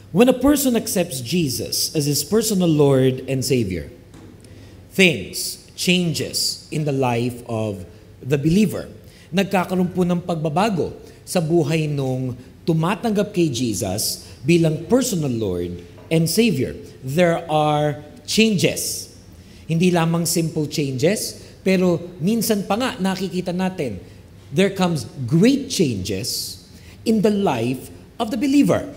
When a person accepts Jesus as his personal Lord and Savior, changes in the life of the believer. Nagkakaroon po ng pagbabago sa buhay nung tumatanggap kay Jesus bilang personal Lord and Savior. There are changes. Hindi lamang simple changes, pero minsan pa nga nakikita natin, there comes great changes in the life of the believer.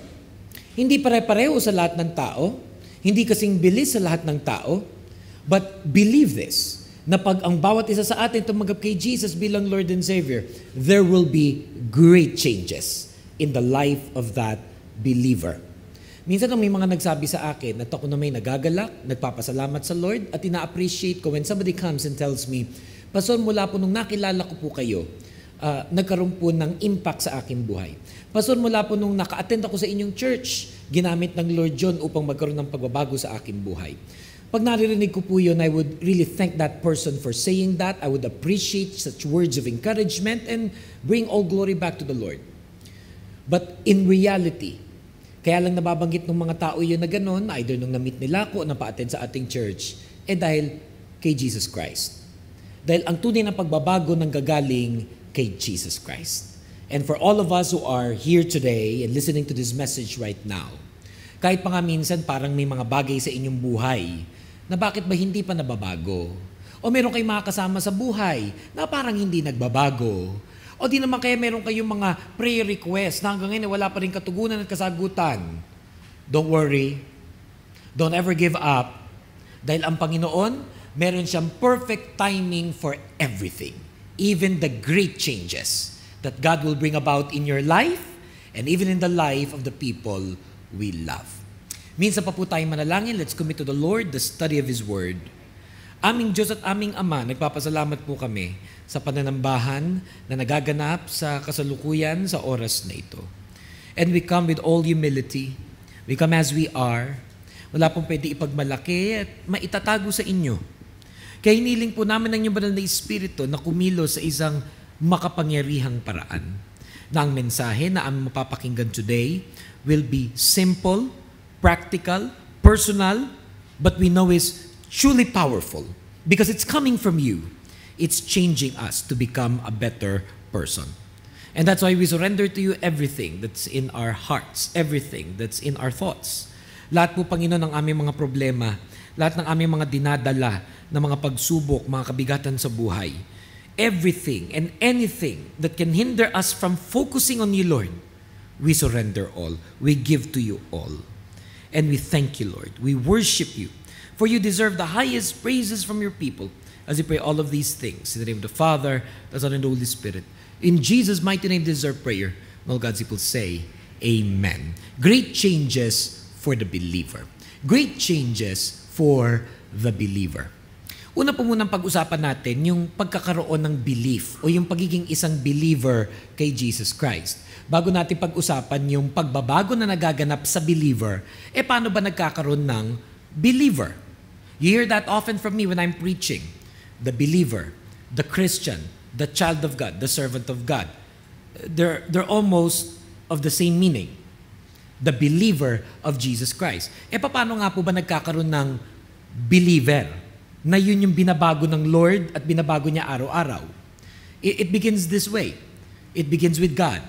Hindi pare-pareho sa lahat ng tao, hindi kasing bilis sa lahat ng tao, but believe this, na pag ang bawat isa sa atin tumanggap kay Jesus bilang Lord and Savior, there will be great changes in the life of that believer. Minsan may mga nagsabi sa akin at ako na may nagagalak, nagpapasalamat sa Lord at ina-appreciate ko when somebody comes and tells me, Pastor, mula po nung nakilala ko po kayo, nagkaroon po ng impact sa aking buhay. Pastor, mula po nung naka-attend ako sa inyong church, ginamit ng Lord John upang magkaroon ng pagbabago sa aking buhay. Pag naririnig ko po yun, I would really thank that person for saying that. I would appreciate such words of encouragement and bring all glory back to the Lord. But in reality, kaya lang nababanggit ng mga tao yun na ganun, either nung na-meet nila ako o napa-attend sa ating church, dahil kay Jesus Christ. Dahil ang tunay na pagbabago nang gagaling kay Jesus Christ. And for all of us who are here today and listening to this message right now, kahit pa nga minsan parang may mga bagay sa inyong buhay na bakit ba hindi pa nababago? O meron kayong mga kasama sa buhay na parang hindi nagbabago? O di naman kaya meron kayong mga prayer request na hanggang ngayon wala pa rin katugunan at kasagutan? Don't worry. Don't ever give up. Dahil ang Panginoon, meron siyang perfect timing for everything. Even the great changes that God will bring about in your life and even in the life of the people we love. Minsan pa po tayo manalangin. Let's commit to the Lord the study of His Word. Aming Diyos at aming Ama, nagpapasalamat po kami sa pananambahan na nagaganap sa kasalukuyan sa oras na ito. And we come with all humility. We come as we are. Wala pong pwede ipagmalaki at maitatago sa inyo. Kaya hiniling po namin ang inyong banal na Espiritu na kumilos sa isang makapangyarihang paraan. Na ang mensahe na aming mapapakinggan today will be simple, practical, personal, but we know is truly powerful because it's coming from you. It's changing us to become a better person. And that's why we surrender to you everything that's in our hearts, everything that's in our thoughts. Lahat po, Panginoon, ng aming mga problema, lahat ng aming mga dinadala na mga pagsubok, mga kabigatan sa buhay, everything and anything that can hinder us from focusing on you, Lord, we surrender all. We give to you all. And we thank you, Lord. We worship you. For you deserve the highest praises from your people as we pray all of these things. In the name of the Father, the Son, and the Holy Spirit. In Jesus' mighty name, this is our prayer. And all God's people say, Amen. Great changes for the believer. Great changes for the believer. Una po munang pag-usapan natin yung pagkakaroon ng belief o yung pagiging isang believer kay Jesus Christ. Bago natin pag-usapan yung pagbabago na nagaganap sa believer, paano ba nagkakaroon ng believer? You hear that often from me when I'm preaching. The believer, the Christian, the child of God, the servant of God. They're almost of the same meaning. The believer of Jesus Christ. Paano nga po ba nagkakaroon ng believer? Na yun yung binabago ng Lord at binabago niya araw-araw. It begins this way. It begins with God.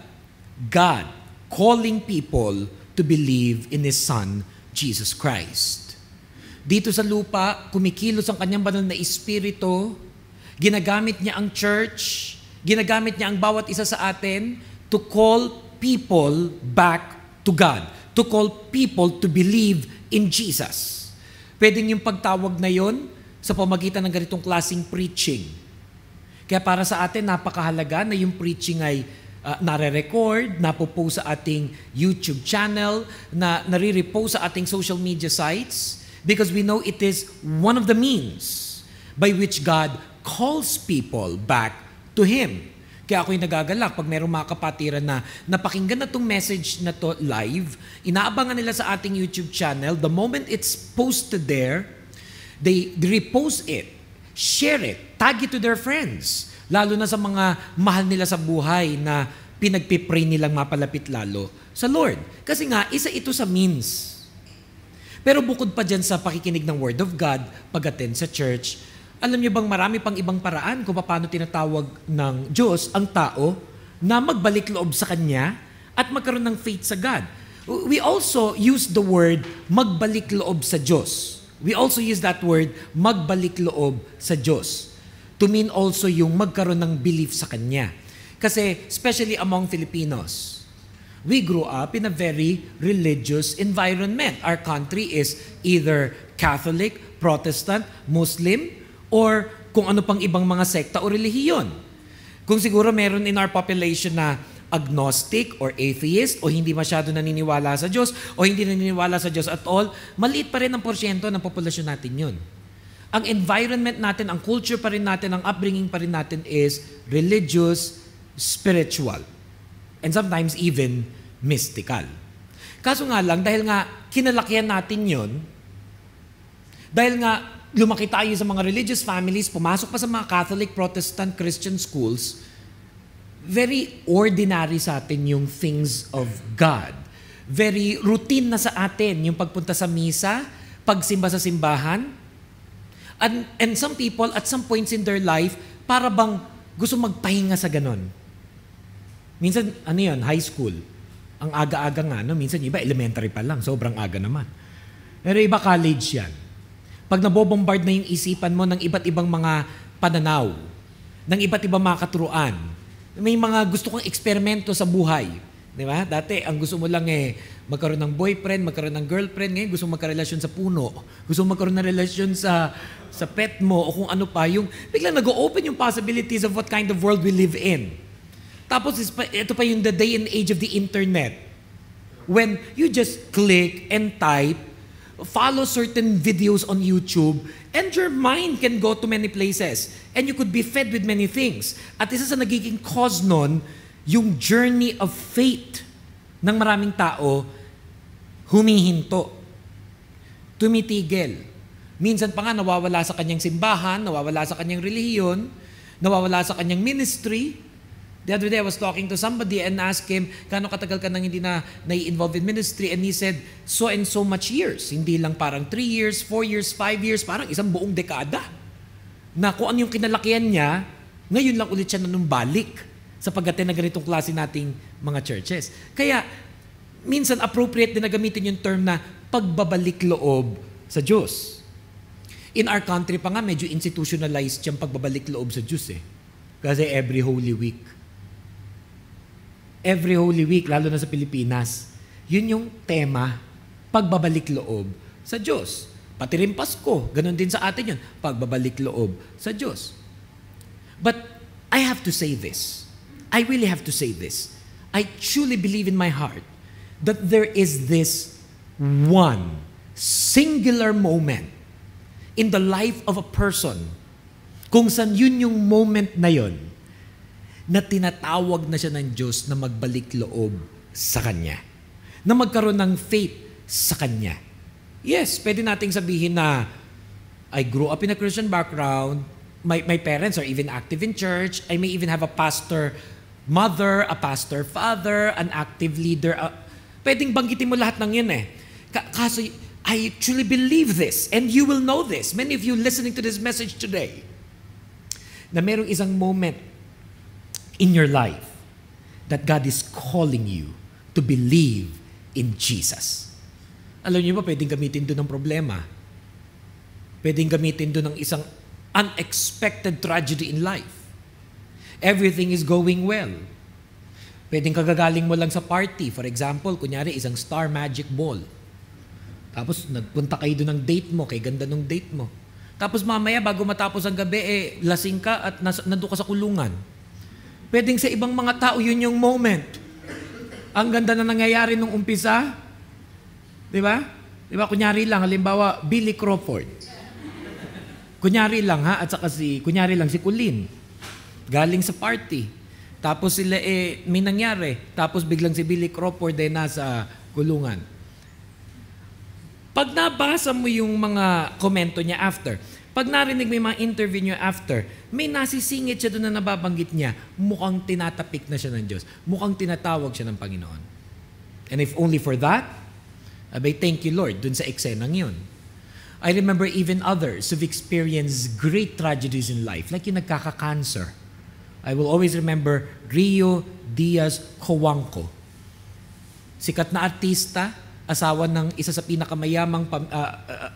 God calling people to believe in His Son, Jesus Christ. Dito sa lupa, kumikilos ang kanyang banal na Espiritu, ginagamit niya ang church, ginagamit niya ang bawat isa sa atin to call people back to God, to call people to believe in Jesus. Pwedeng yung pagtawag na yon sa pamagitan ng ganitong klaseng preaching. Kaya para sa atin, napakahalaga na yung preaching ay nare-record, napopost sa ating YouTube channel, na nare-repost sa ating social media sites, because we know it is one of the means by which God calls people back to Him. Kaya ako'y nagagalak pag mayroong mga kapatiran na napakinggan na itong message na to live, inaabangan nila sa ating YouTube channel, the moment it's posted there, they repost it, share it, tag it to their friends. Lalo na sa mga mahal nila sa buhay na pinagpipray nilang mapalapit lalo sa Lord. Kasi nga, isa ito sa means. Pero bukod pa dyan sa pakikinig ng Word of God, pag-attend sa church, alam niyo bang marami pang ibang paraan kung paano tinatawag ng Diyos ang tao na magbalik loob sa Kanya at magkaroon ng faith sa God. We also use the word magbalik loob sa Diyos. We also use that word magbalik loob sa Diyos to mean also yung magkaroon ng belief sa Kanya. Kasi especially among Filipinos, we grew up in a very religious environment. Our country is either Catholic, Protestant, Muslim, or kung ano pang ibang mga sekta o relihiyon. Kung siguro meron in our population na agnostic or atheist o hindi masyado naniniwala sa Diyos o hindi naniniwala sa Diyos at all, maliit pa rin ang porsyento ng populasyon natin yun. Ang environment natin, ang culture pa rin natin, ang upbringing pa rin natin is religious, spiritual, and sometimes even mystical. Kaso nga lang, dahil nga kinalakihan natin yun, dahil nga lumaki tayo sa mga religious families, pumasok pa sa mga Catholic, Protestant, Christian schools, very ordinary sa atin yung things of God. Very routine na sa atin yung pagpunta sa misa, pagsimba sa simbahan. And some people, at some points in their life, para bang gusto magpahinga sa ganon. Minsan, high school. Ang aga-aga nga, no? Minsan iba, elementary pa lang, sobrang aga naman. Pero iba, college yan. Pag nabobombard na yung isipan mo ng iba't ibang mga pananaw, ng iba't ibang mga katuruan, may mga gusto kong eksperimento sa buhay. Di ba? Dati, ang gusto mo lang magkaroon ng boyfriend, magkaroon ng girlfriend. Ngayon, gusto mo magkarelasyon sa puno. Gusto mo magkaroon ng relasyon sa pet mo o kung ano pa. Yung, biglang nag-open yung possibilities of what kind of world we live in. Tapos, ito pa yung the day and age of the internet. When you just click and type, follow certain videos on YouTube, and your mind can go to many places. And you could be fed with many things. At isa sa nagiging cause nun, yung journey of faith ng maraming tao, humihinto, tumitigil. Minsan pa nga nawawala sa kanyang simbahan, nawawala sa kanyang relihiyon, nawawala sa kanyang ministry. The other day, I was talking to somebody and asked him, kano katagal ka nang hindi na nai-involve in ministry? And he said, so and so much years. Hindi lang parang 3 years, 4 years, 5 years, parang isang buong dekada. Na kung ano yung kinalakihan niya, ngayon lang ulit siya nanumbalik sa pag-attend ng ganitong klase nating mga churches. Kaya, minsan appropriate din na gamitin yung term na pagbabalik loob sa Diyos. In our country pa nga, medyo institutionalized yung pagbabalik loob sa Diyos Kasi every Holy Week, lalo na sa Pilipinas, yun yung tema, pagbabalik loob sa Diyos. Pati rin Pasko, ganun din sa atin yun, pagbabalik loob sa Diyos. But I have to say this. I really have to say this. I truly believe in my heart that there is this one singular moment in the life of a person kung saan yun yung moment na yun na tinatawag na siya ng Diyos na magbalik loob sa Kanya. Na magkaroon ng faith sa Kanya. Yes, pwede nating sabihin na I grew up in a Christian background, my parents are even active in church, I may even have a pastor mother, a pastor father, an active leader. Pwedeng banggitin mo lahat ng yun Kaso, I truly believe this, and you will know this. Many of you listening to this message today, na merong isang moment in your life that God is calling you to believe in Jesus. Alam niyo ba, pwedeng gamitin doon ng problema. Pwedeng gamitin doon ng isang unexpected tragedy in life. Everything is going well. Pwedeng kagagaling mo lang sa party. For example, kunyari, isang Star Magic Ball. Tapos, nagpunta kayo doon ng date mo, kay ganda ng date mo. Tapos mamaya, bago matapos ang gabi, lasing ka at nandun ka sa kulungan. Pwedeng sa ibang mga tao, yun yung moment. Ang ganda na nangyayari nung umpisa. Di ba? Di ba? Kunyari lang, halimbawa, Billy Crawford. Kunyari lang, at saka kunyari lang si Colleen. Galing sa party. Tapos sila, may nangyari. Tapos biglang si Billy Crawford nasa kulungan. Pag nabasa mo yung mga komento niya after, Pag narinig mo yung mga interview niyo after, may nasisingit siya doon na nababanggit niya, mukhang tinatapik na siya ng Diyos. Mukhang tinatawag siya ng Panginoon. And if only for that, abay, thank you Lord, doon sa eksenang yun. I remember even others who've experienced great tragedies in life, like yung nagkaka-cancer. I will always remember Rio Diaz Cojuangco. Sikat na artista, asawa ng isa sa pinakamayamang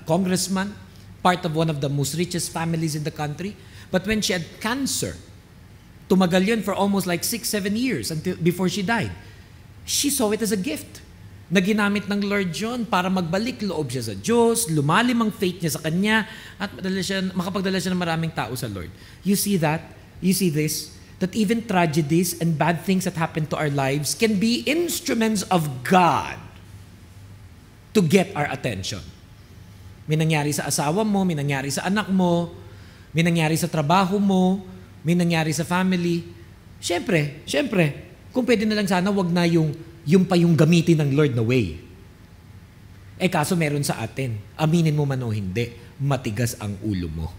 congressman, part of one of the most richest families in the country. But when she had cancer, tumagal yun for almost like 6-7 years before she died. She saw it as a gift na ginamit ng Lord John para magbalik loob siya sa Diyos, lumalim ang faith niya sa Kanya, at makapagdala siya ng maraming tao sa Lord. You see that? You see this? That even tragedies and bad things that happen to our lives can be instruments of God to get our attention. May nangyari sa asawa mo, may nangyari sa anak mo, may nangyari sa trabaho mo, may nangyari sa family. Siyempre, kung pwede na lang sana, wag na yung gamitin ng Lord na way. Kaso meron sa atin, aminin mo man o hindi, matigas ang ulo mo.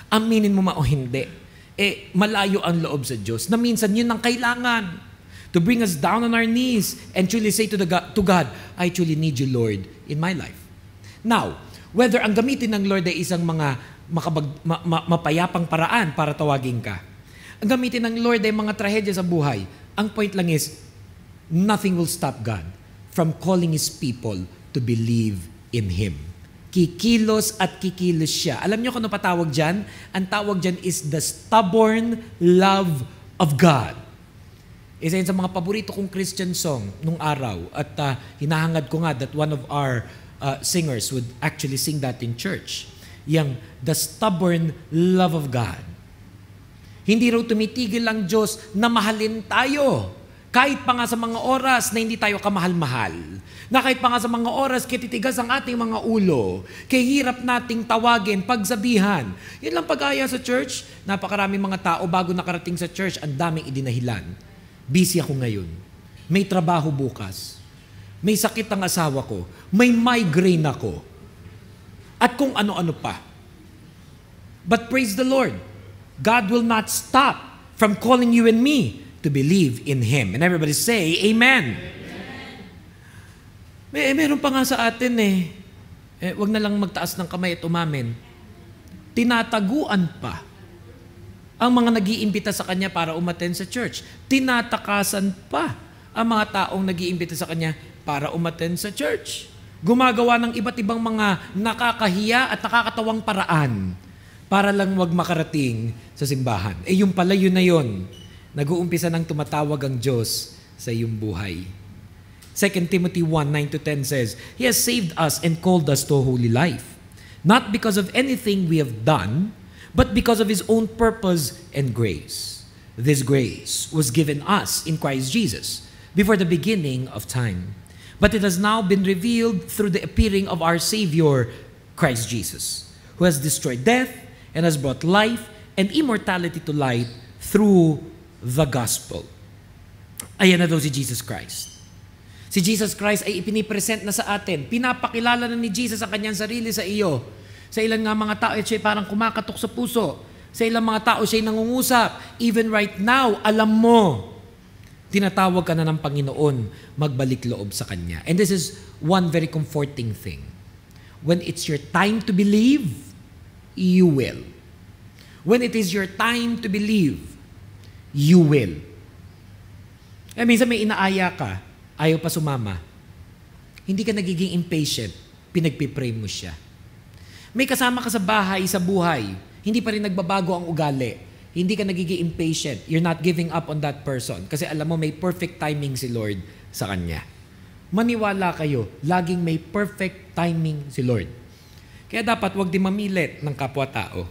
Aminin mo man o hindi, malayo ang loob sa Diyos, na minsan yun ang kailangan to bring us down on our knees and truly say to God, I truly need you, Lord, in my life. Now, whether ang gamitin ng Lord ay isang mga mapayapang paraan para tawagin ka, ang gamitin ng Lord ay mga trahedya sa buhay, ang point lang is, nothing will stop God from calling His people to believe in Him. Kikilos at kikilos siya. Alam niyo kung ano patawag dyan? Ang tawag dyan is the stubborn love of God. Isa yun sa mga paborito kong Christian song nung araw. At hinahangad ko nga that one of our singers would actually sing that in church. Yang the stubborn love of God. Hindi raw tumitigil ang Diyos na mahalin tayo. Kahit pa nga sa mga oras na hindi tayo kamahal-mahal. Na kahit pa nga sa mga oras kititigas ang ating mga ulo. Kaya hirap nating tawagin, pagsabihan. Yun lang pag-aya sa church. Napakaraming mga tao bago nakarating sa church, ang daming idinahilan. Busy ako ngayon. May trabaho bukas. May sakit ang asawa ko. May migraine ako. At kung ano-ano pa. But praise the Lord. God will not stop from calling you and me to believe in Him. And everybody say, Amen. Meron pa nga sa atin wag na lang magtaas ng kamay at umamin. Tinataguan pa ang mga nag-iimbita sa Kanya para umattend sa church. Tinatakasan pa ang mga taong nag-iimbita sa Kanya para umattend sa church. Gumagawa ng iba't ibang mga nakakahiya at nakakatawang paraan para lang wag makarating sa simbahan. Yung pala yun na yun. Nag-uumpisa ng tumatawag ang Diyos sa iyong buhay. 2 Timothy 1:9-10 says, He has saved us and called us to a holy life, not because of anything we have done, but because of His own purpose and grace. This grace was given us in Christ Jesus before the beginning of time. But it has now been revealed through the appearing of our Savior, Christ Jesus, who has destroyed death and has brought life and immortality to light through the gospel. Ayan na daw si Jesus Christ. Si Jesus Christ ay ipinipresent na sa atin. Pinapakilala na ni Jesus ang kanyang sarili sa iyo. Sa ilan nga mga tao, siya parang kumakatok sa puso. Sa ilang mga tao, siya nangungusap. Even right now, alam mo, tinatawag ka na ng Panginoon, magbalik loob sa Kanya. And this is one very comforting thing. When it's your time to believe, you will. When it is your time to believe, you will. Minsan may inaaya ka, ayaw pa sumama. Hindi ka nagiging impatient, pinagpipray mo siya. May kasama ka sa bahay, sa buhay, hindi pa rin nagbabago ang ugali. Hindi ka nagiging impatient. You're not giving up on that person. Kasi alam mo, may perfect timing si Lord sa kanya. Maniwala kayo, laging may perfect timing si Lord. Kaya dapat wag din mamilit ng kapwa-tao.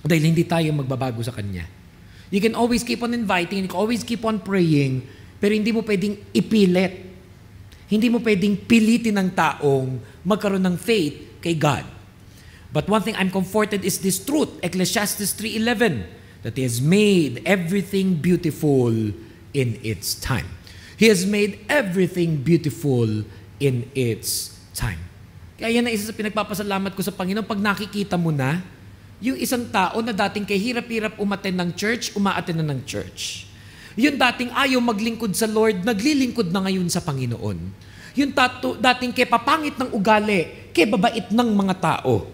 Dahil hindi tayo magbabago sa Kanya. You can always keep on inviting, you can always keep on praying, pero hindi mo pwedeng ipilit. Hindi mo pwedeng pilitin ng taong magkaroon ng faith kay God. But one thing I'm comforted is this truth, Ecclesiastes 3:11, that He has made everything beautiful in its time. He has made everything beautiful in its time. Kaya yan na isa sa pinagpapasalamat ko sa Panginoon. Pag nakikita mo na Yung isang tao na dating kay hirap-hirap umattend ng church, umaattend na ng church. Yung dating ayaw maglingkod sa Lord, naglilingkod na ngayon sa Panginoon. Yung dating kay papangit ng ugali, kay babait ng mga tao.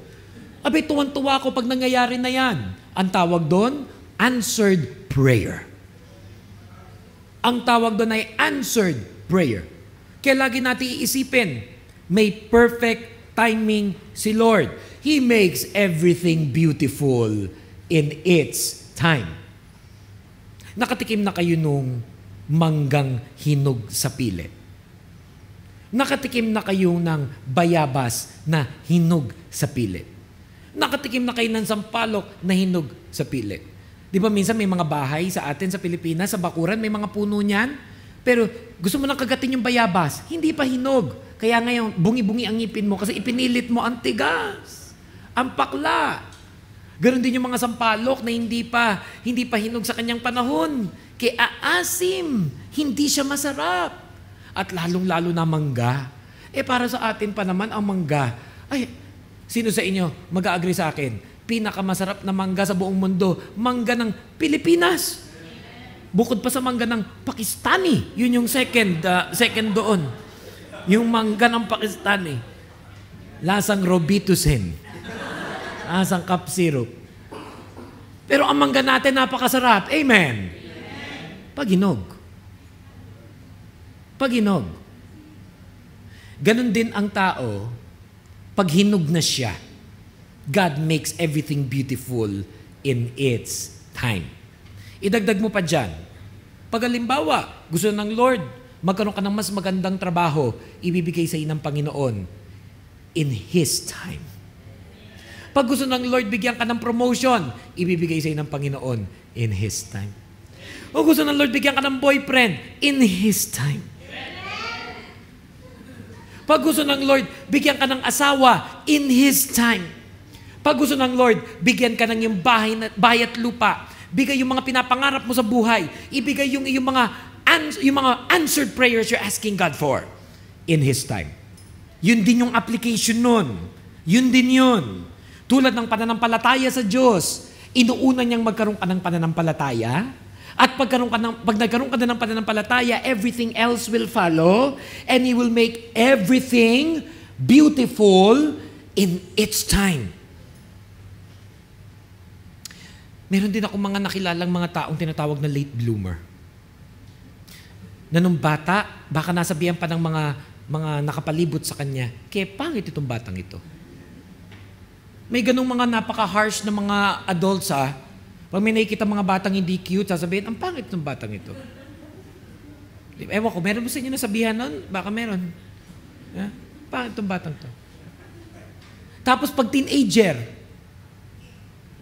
Abay, tuwan-tuwa ko pag nangyayari na yan. Ang tawag doon, answered prayer. Ang tawag doon ay answered prayer. Kaya lagi natin iisipin, may perfect timing si Lord. He makes everything beautiful in its time. Nakatikim na kayo nung manggang hinog sa pilit. Nakatikim na kayo ng bayabas na hinog sa pilit. Nakatikim na kayo ng sampalok na hinog sa pilit. Di ba minsan may mga bahay sa atin sa Pilipinas, sa bakuran, may mga puno niyan. Pero gusto mo nang kagatin yung bayabas, hindi pa hinog. Kaya ngayon, bungi-bungi ang ngipin mo kasi ipinilit mo ang tigas, ang pakla. Ganon din yung mga sampalok na hindi pa hinog sa kanyang panahon. Kaya aasim, hindi siya masarap. At lalong-lalo na mangga. Para sa atin pa naman ang mangga. Ay, sino sa inyo mag-agree sa akin? Pinakamasarap na mangga sa buong mundo, mangga ng Pilipinas. Bukod pa sa mangga ng Pakistani. Yun yung second doon. Yung mangga ng Pakistani. Lasang Robitussin. Lasang cup syrup. Pero ang mangga natin napakasarap. Amen. Pag-hinog. Pag-hinog. Ganon din ang tao, pag hinog na siya, God makes everything beautiful in its time. Idagdag mo pa dyan. Pag halimbawa, gusto ng Lord, magkaroon ka ng mas magandang trabaho, ibibigay sa iyo ng Panginoon in His time. Pag gusto ng Lord, bigyan ka ng promotion, ibibigay sa iyo ng Panginoon in His time. O gusto ng Lord, bigyan ka ng boyfriend in His time. Pag gusto ng Lord, bigyan ka ng asawa in His time. Pag gusto ng Lord, bigyan ka ng yung bahay at lupa. Bigay yung mga pinapangarap mo sa buhay. Ibigay yung mga answered prayers you're asking God for in His time. Yun din yung application nun. Yun din yun. Tulad ng pananampalataya sa Diyos, inuuna niyang magkaroon ka ng pananampalataya. At pag nagkaroon ka na ng pananampalataya, everything else will follow and He will make everything beautiful in its time. Meron din ako mga nakilalang mga taong tinatawag na late bloomer. Na nung bata, baka nasabihan pa ng mga nakapalibot sa kanya, kaya pangit itong batang ito. May ganung mga napaka-harsh na mga adults pag may nakikita mga batang hindi cute, sasabihin, ang pangit itong batang ito. Ewan ko, meron mo sa inyo nasabihan nun? Baka meron. Pangit itong batang ito. Tapos pag teenager,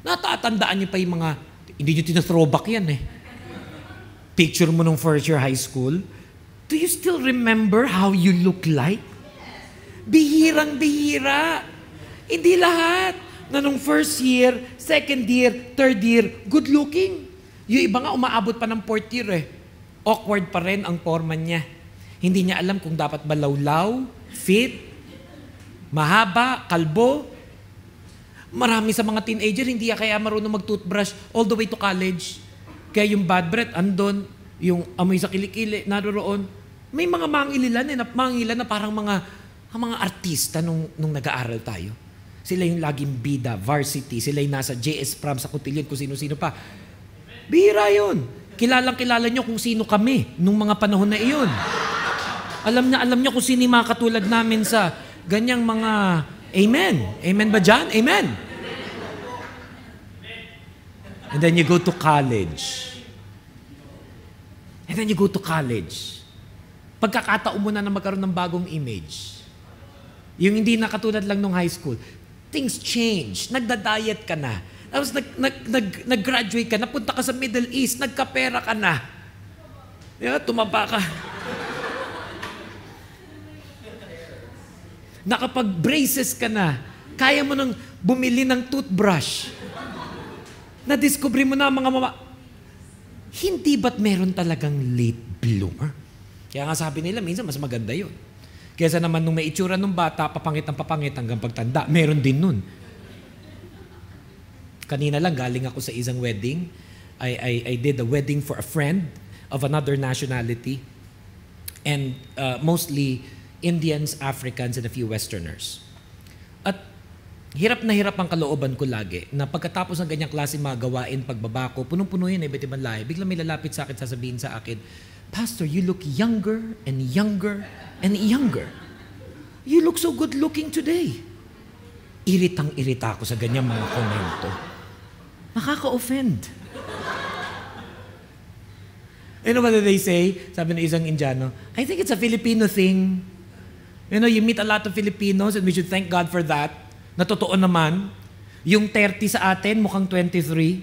natatandaan niyo pa yung mga, hindi niyo tina-throwback yan Picture mo nung first year high school. Do you still remember how you look like? Bihirang-bihira. Hindi lahat. Na nung first year, second year, third year, good looking. Yung iba nga umaabot pa ng fourth year Awkward pa rin ang forma niya. Hindi niya alam kung dapat ba lawlaw, fit, mahaba, kalbo. Marami sa mga teenager, hindi kaya marunong mag-toothbrush all the way to college. Kaya yung bad breath, andon, yung amoy sa kilikili, naroon. May mga mangilan na parang mga artista nung nag-aaral tayo. Sila yung laging bida, varsity, sila yung nasa JS Prom sa Cotillion, kung sino-sino pa. Bihira yun. Kilalang-kilala nyo kung sino kami nung mga panahon na iyon. Alam nyo kung sino yung mga katulad namin sa ganyang mga amen. Amen ba dyan? Amen. And then you go to college. Pagkakataon mo na magkaroon ng bagong image. Yung hindi na katulad lang nung high school. Things change. Nagda-diet ka na. Tapos nag-graduate ka, napunta ka sa Middle East, nagkapera ka na. Tumaba ka. Nakapag-braces ka na. Kaya mo nang bumili ng toothbrush. Na-discover mo na mga Hindi ba't meron talagang late bloomer? Kaya nga sabi nila, minsan mas maganda yun. Kesa naman nung may itsura nung bata, papangit hanggang pagtanda. Meron din nun. Kanina lang galing ako sa isang wedding. I did a wedding for a friend of another nationality. And mostly Indians, Africans, and a few Westerners. At hirap na hirap ang kalooban ko lagi na pagkatapos ng ganyang klase mga gawain, pagbabako, punong-puno yun, iba't ibang lahi. Biglang may lalapit sa akin, sasabihin sa akin, Pastor, you look younger and younger and younger. You look so good looking today. Iritang-irita ako sa ganyang mga komento. Nakaka-offend. You know what they say? Sabi ng isang Indiano, I think it's a Filipino thing. You know, you meet a lot of Filipinos and we should thank God for that. Na totoo naman, yung 30 sa atin mukhang 23,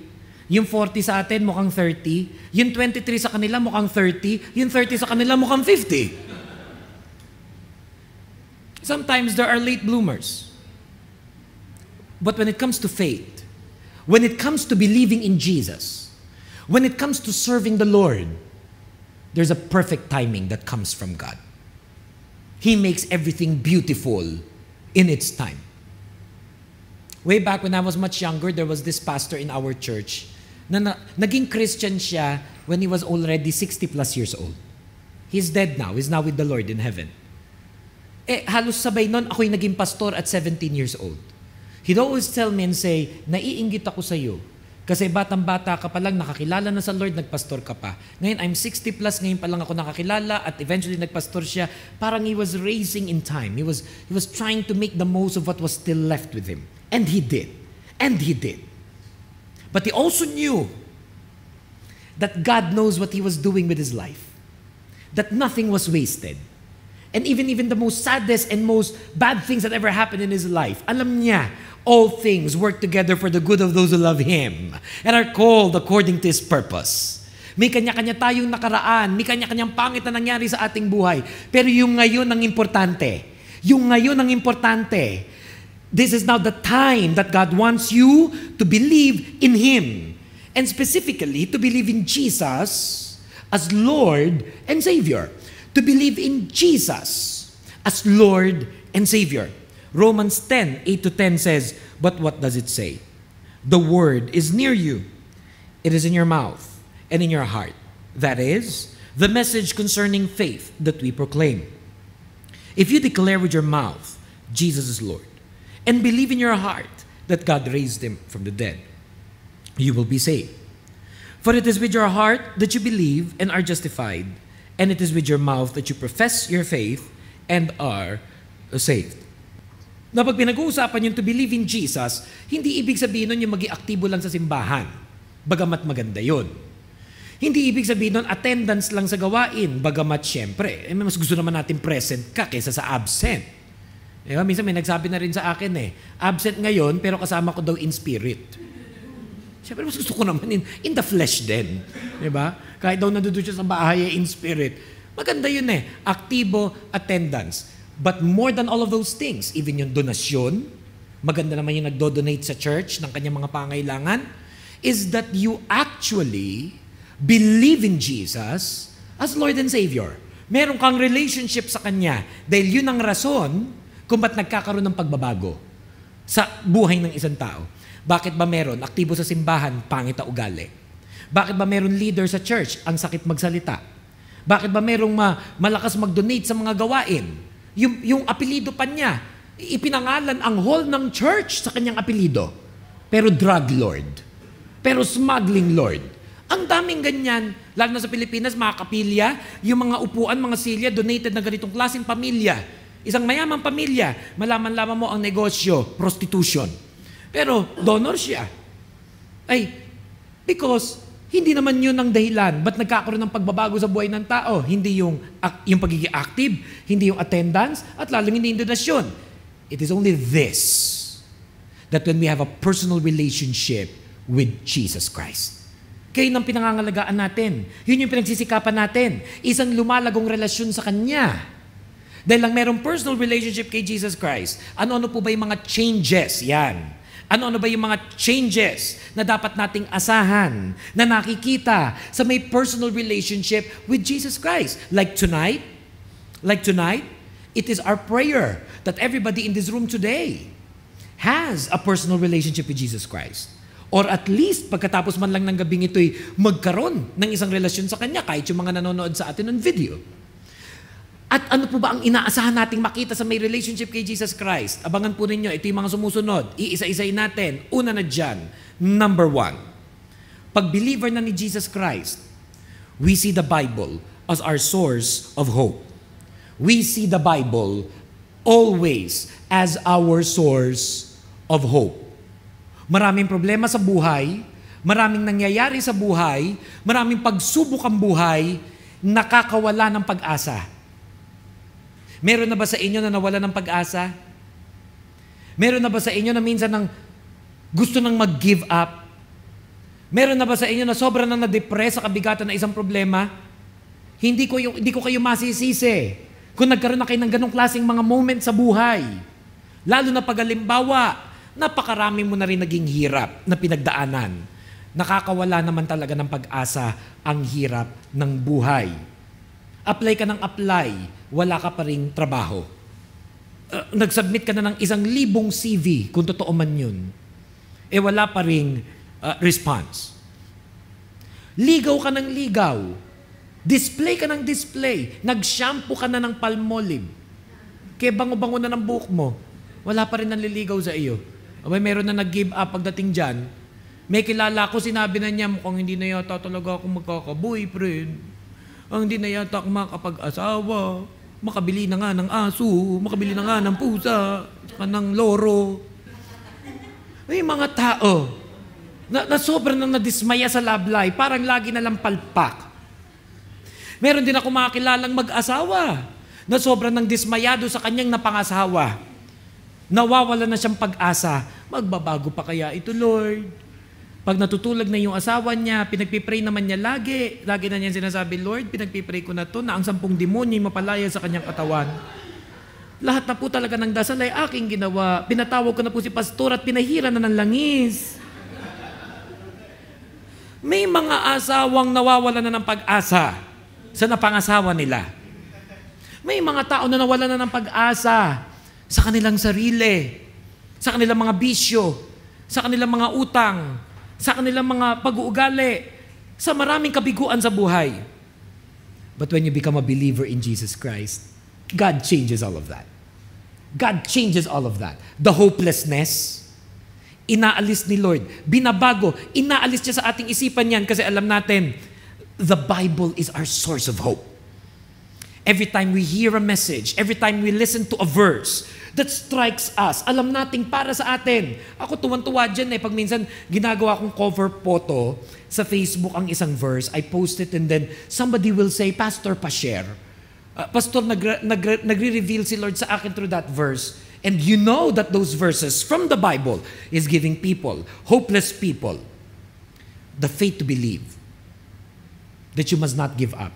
yung 40 sa atin mukhang 30, yung 23 sa kanila mukhang 30, yung 30 sa kanila mukhang 50. Sometimes there are late bloomers. But when it comes to faith, when it comes to believing in Jesus, when it comes to serving the Lord, there's a perfect timing that comes from God. He makes everything beautiful in its time. Way back when I was much younger, there was this pastor in our church na naging Christian siya when he was already 60 plus years old. He's dead now. He's now with the Lord in heaven. Halos sabay nun, ako'y naging pastor at 17 years old. He'd always tell me and say, naiinggit ako sa iyo. Kasi batang-bata ka pa lang, nakakilala na sa Lord, nagpastor ka pa. Ngayon, I'm 60 plus, ngayon pa lang ako nakakilala at eventually nagpastor siya. Parang he was racing in time. He was trying to make the most of what was still left with him. And he did. And he did. But he also knew that God knows what he was doing with his life. That nothing was wasted. And even the most saddest and most bad things that ever happened in his life, alam niya, all things work together for the good of those who love him and are called according to his purpose. May kanya-kanya tayong nakaraan, may kanya-kanyang pangit na nangyari sa ating buhay. Pero yung ngayon ang importante. Yung ngayon ang importante. This is now the time that God wants you to believe in Him. And specifically, to believe in Jesus as Lord and Savior. To believe in Jesus as Lord and Savior. Romans 10:8-10 says, but what does it say? The word is near you. It is in your mouth and in your heart. That is, the message concerning faith that we proclaim. If you declare with your mouth, Jesus is Lord, and believe in your heart that God raised him from the dead, you will be saved. For it is with your heart that you believe and are justified, and it is with your mouth that you profess your faith and are saved. Na pag pinag-uusapan yung to believe in Jesus, hindi ibig sabihin nun yung maging aktibo lang sa simbahan. Bagamat maganda yun. Hindi ibig sabihin nun attendance lang sa gawain. Bagamat syempre, mas gusto naman natin present ka kaysa sa absent. Diba? Minsan may nagsabi na rin sa akin absent ngayon pero kasama ko daw in spirit. Siyempre mas gusto ko naman in the flesh din. Diba? Kahit daw nandoon siya sa bahay in spirit. Maganda yun aktibo attendance. But more than all of those things, even yung donasyon, maganda naman yung nagdo-donate sa church ng kanyang mga pangailangan, is that you actually believe in Jesus as Lord and Savior. Meron kang relationship sa Kanya dahil yun ang rason kung ba't nagkakaroon ng pagbabago sa buhay ng isang tao. Bakit ba meron aktibo sa simbahan, pangit na ugali? Bakit ba meron leader sa church, ang sakit magsalita? Bakit ba merong malakas mag-donate sa mga gawain? Yung apelido pa niya, ipinangalan ang whole ng church sa kanyang apelido. Pero drug lord. Pero smuggling lord. Ang daming ganyan, lalo na sa Pilipinas, mga kapilya, yung mga upuan, mga silya, donated na ganitong klaseng pamilya. Isang mayamang pamilya, malaman-laman mo ang negosyo, prostitution. Pero donor siya. Because hindi naman yun ang dahilan. Ba't nagkakaroon ng pagbabago sa buhay ng tao? Hindi yung pagiging active, hindi yung attendance, at lalong hindi yung donasyon. It is only this, that when we have a personal relationship with Jesus Christ. Kaya nang pinangangalagaan natin. Yun yung pinagsisikapan natin. Isang lumalagong relasyon sa Kanya. Dahil lang merong personal relationship kay Jesus Christ, ano-ano po ba yung mga changes? Yan. Ano-ano ba yung mga changes na dapat nating asahan, na nakikita sa may personal relationship with Jesus Christ? Like tonight, it is our prayer that everybody in this room today has a personal relationship with Jesus Christ. Or at least, pagkatapos man lang ng gabing ito'y magkaroon ng isang relasyon sa Kanya, kahit yung mga nanonood sa atin on video. At ano po ba ang inaasahan nating makita sa may relationship kay Jesus Christ? Abangan po ninyo, ito yung mga sumusunod. Iisa-isay natin. Una na dyan, number 1. Pag believer na ni Jesus Christ, we see the Bible as our source of hope. We see the Bible always as our source of hope. Maraming problema sa buhay, maraming nangyayari sa buhay, maraming pagsubok ang buhay, nakakawala ng pag-asa. Meron na ba sa inyo na nawala ng pag-asa? Meron na ba sa inyo na minsan gusto nang mag-give up? Meron na ba sa inyo na sobra nang na-depress sa kabigatan ng isang problema? Hindi ko kayo masisisi kung nagkaroon na kayo ng ganong klaseng mga moment sa buhay. Lalo na pag-alimbawa, napakarami mo na rin naging hirap na pinagdaanan. Nakakawala naman talaga ng pag-asa ang hirap ng buhay. Apply ka ng apply, wala ka pa ring trabaho. Nag-submit ka na ng 1,000 CV, kung totoo man yun. Wala pa ring response. Ligaw ka ng ligaw. Display ka ng display. Nag-shampoo ka na ng Palmolive. Kaya bango-bango na ng buhok mo. Wala pa rin nanliligaw sa iyo. Meron na nag-give up pagdating dyan. May kilala ko, sinabi na niya, mukhang hindi na yata talaga ako magkaka-boyfriend. Hindi na yata ako makapag-asawa. Makabili na nga ng aso, makabili na nga ng pusa, saka ng loro. May mga tao na sobrang nang nadismaya sa love life, parang lagi na lang palpak. Meron din ako makakilalang mag-asawa na sobrang nang dismayado sa kanyang napangasawa. Nawawala na siyang pag-asa. Magbabago pa kaya ito, Lord? Pag natutulag na yung asawa niya, pinagpipray naman niya lagi. Lagi na niya sinasabi, Lord, pinagpipray ko na to na ang 10 demonyo mapalaya sa kanyang katawan. Lahat na po talaga ng dasal ay aking ginawa. Pinatawag ko na po si pastor at pinahira na ng langis. May mga asawang nawawala na ng pag-asa sa napangasawa nila. May mga tao na nawala na ng pag-asa sa kanilang sarili, sa kanilang mga bisyo, sa kanilang mga utang, sa kanilang mga pag-uugali, sa maraming kabiguan sa buhay. But when you become a believer in Jesus Christ, God changes all of that. God changes all of that. The hopelessness, inaalis ni Lord. Binabago, inaalis niya sa ating isipan yan kasi alam natin, the Bible is our source of hope. Every time we hear a message, every time we listen to a verse that strikes us, alam nating para sa atin. Ako tuwan-tuwa dyan pag minsan ginagawa kong cover photo sa Facebook ang isang verse, I post it and then somebody will say, Pastor, pa-share. Pastor, nagre-reveal si Lord sa akin through that verse. And you know that those verses from the Bible is giving people, hopeless people, the faith to believe that you must not give up,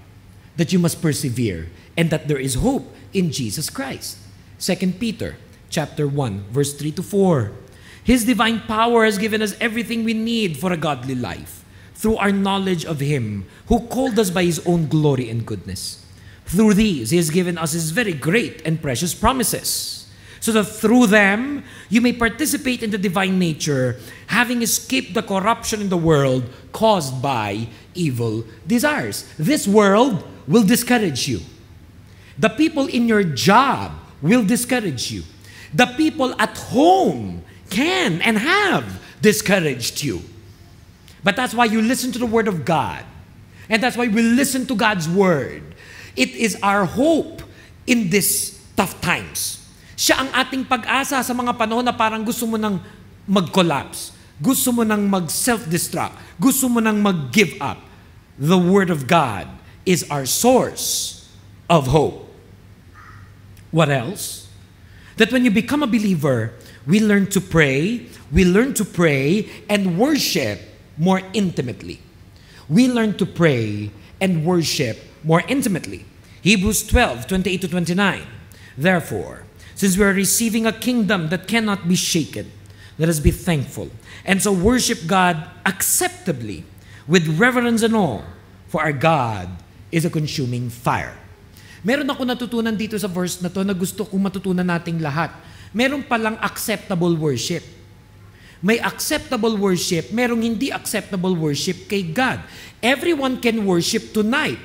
that you must persevere, and that there is hope in Jesus Christ. 2 Peter chapter 1, verse 3 to 4. His divine power has given us everything we need for a godly life through our knowledge of Him who called us by His own glory and goodness. Through these, He has given us His very great and precious promises, so that through them, you may participate in the divine nature, having escaped the corruption in the world caused by evil desires. This world will discourage you. The people in your job will discourage you. The people at home can and have discouraged you. But that's why you listen to the Word of God. And that's why we listen to God's Word. It is our hope in these tough times. Siya ang ating pag-asa sa mga panahon na parang gusto mo nang mag-collapse. Gusto mo nang mag-self-destruct. Gusto mo nang mag-give up. The Word of God is our source of hope. What else? That when you become a believer, we learn to pray and worship more intimately. We learn to pray and worship more intimately. Hebrews 12, 28 to 29. Therefore, since we are receiving a kingdom that cannot be shaken, let us be thankful and so worship God acceptably with reverence and awe, for our God is a consuming fire. Meron ako natutunan dito sa verse na to na gusto kong matutunan nating lahat. Meron palang acceptable worship. May acceptable worship, merong hindi acceptable worship kay God. Everyone can worship tonight.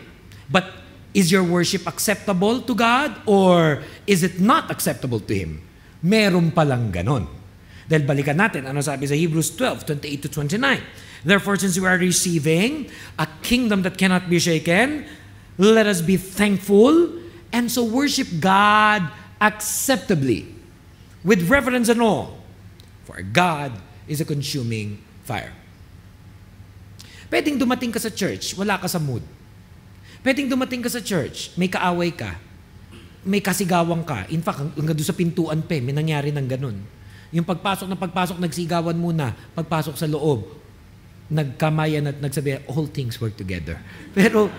But is your worship acceptable to God or is it not acceptable to Him? Meron palang ganon. Dahil balikan natin, ano sabi sa Hebrews 12:28 to 29. Therefore, since we are receiving a kingdom that cannot be shaken, let us be thankful and so worship God acceptably with reverence and awe. For God is a consuming fire. Pwedeng dumating ka sa church, wala ka sa mood. Pwedeng dumating ka sa church, may kaaway ka, may kasigawang ka. In fact, hanggang doon sa pintuan may nangyari ng ganun. Yung pagpasok, nagsigawan muna. Pagpasok sa loob, nagkamayan at nagsabi, all things work together. Pero,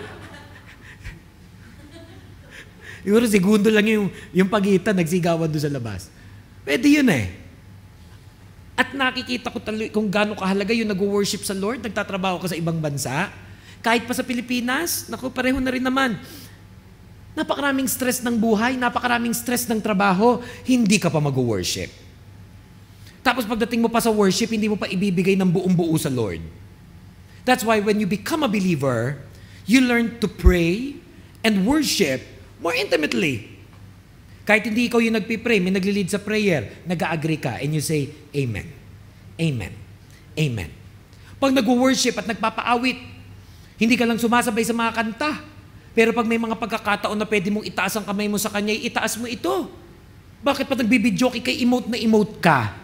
siguro segundo lang yung pagitan, nagsigawan doon sa labas. Pwede yun At nakikita ko kung gaano kahalaga yung nag-worship sa Lord, nagtatrabaho ka sa ibang bansa. Kahit pa sa Pilipinas, naku, pareho na rin naman. Napakaraming stress ng buhay, napakaraming stress ng trabaho, hindi ka pa mag-worship. Tapos pagdating mo pa sa worship, hindi mo pa ibibigay ng buong-buo sa Lord. That's why when you become a believer, you learn to pray and worship more intimately. Kahit hindi ikaw yung nagpipray, may nagli-lead sa prayer, nag-agree ka and you say, Amen. Amen. Amen. Pag nag-worship at nagpapaawit, hindi ka lang sumasabay sa mga kanta. Pero pag may mga pagkakataon na pwede mong itaas ang kamay mo sa Kanya, itaas mo ito. Bakit pa nagbibidyoke kay emote na emote ka?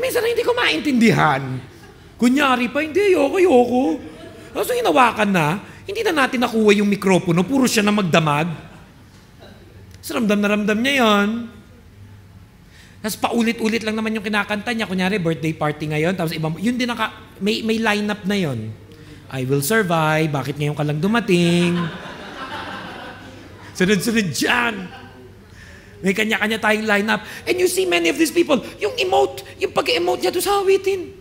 Minsan hindi ko maintindihan. Kunyari pa, hindi, ayoko. So hinawakan na, hindi na natin nakuha yung mikropono, puro siya na magdamag. So ramdam na ramdam niya yon. Tapos paulit-ulit lang naman yung kinakanta niya. Kunyari, birthday party ngayon, tapos iba, yun din may lineup na yon. I will survive, bakit ngayon ka lang dumating? Sunod-sunod dyan. May kanya-kanya tayong lineup. And you see many of these people, yung emote, yung pag-emote niya doon sa awitin.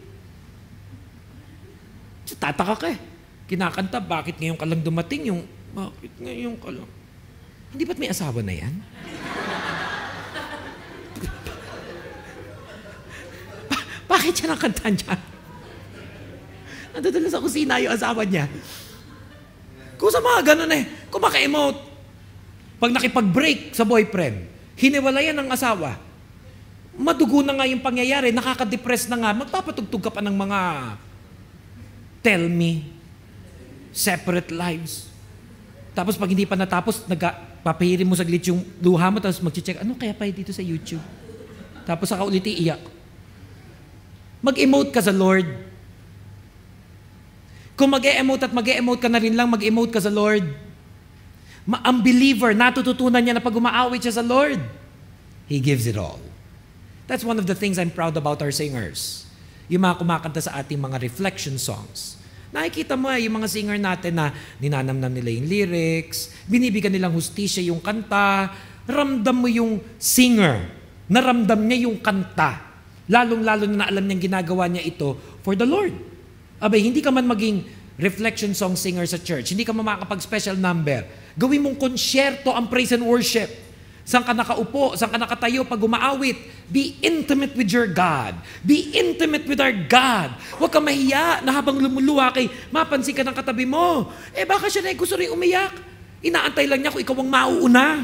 So, tataka ka Kinakanta, bakit ngayon ka lang dumating? Bakit ngayon ka lang? Hindi ba't may asawa na yan? Bakit siya nakanta niya? Nandun sa kusina yung asawa niya. Kung sa mga ganun kung maka-emote, pag nakipag-break sa boyfriend, hiniwalayan ng asawa, madugo na nga yung pangyayari, nakaka-depress na nga, magpapatugtog ka pa ng mga tell me, separate lives. Tapos pag hindi pa natapos, papahirin mo saglit yung luha mo, tapos mag-check, ano kaya pa dito sa YouTube? Tapos saka ulit iiyak. Mag-emote ka sa Lord. Kung mag-emote at mag-emote ka na rin lang, mag-emote ka sa Lord. Ang believer, natututunan niya na pag umaawit siya sa Lord, He gives it all. That's one of the things I'm proud about our singers. Yung mga kumakanta sa ating mga reflection songs. Nakikita mo yung mga singer natin na ninanamnam nila yung lyrics, binibigyan nilang hustisya yung kanta, ramdam mo yung singer, naramdam niya yung kanta. Lalong-lalo na alam niyang ginagawa niya ito for the Lord. Abay, hindi ka man maging reflection song singer sa church, hindi ka makakapag-special number, gawin mong konsyerto ang praise and worship. Saan ka nakaupo, saan ka nakatayo pag umaawit, be intimate with your God. Be intimate with our God. Huwag ka mahiya na habang lumuluwa mapansin ka ng katabi mo. Baka siya na gusto rin umiyak. Inaantay lang niya kung ikaw ang mauuna.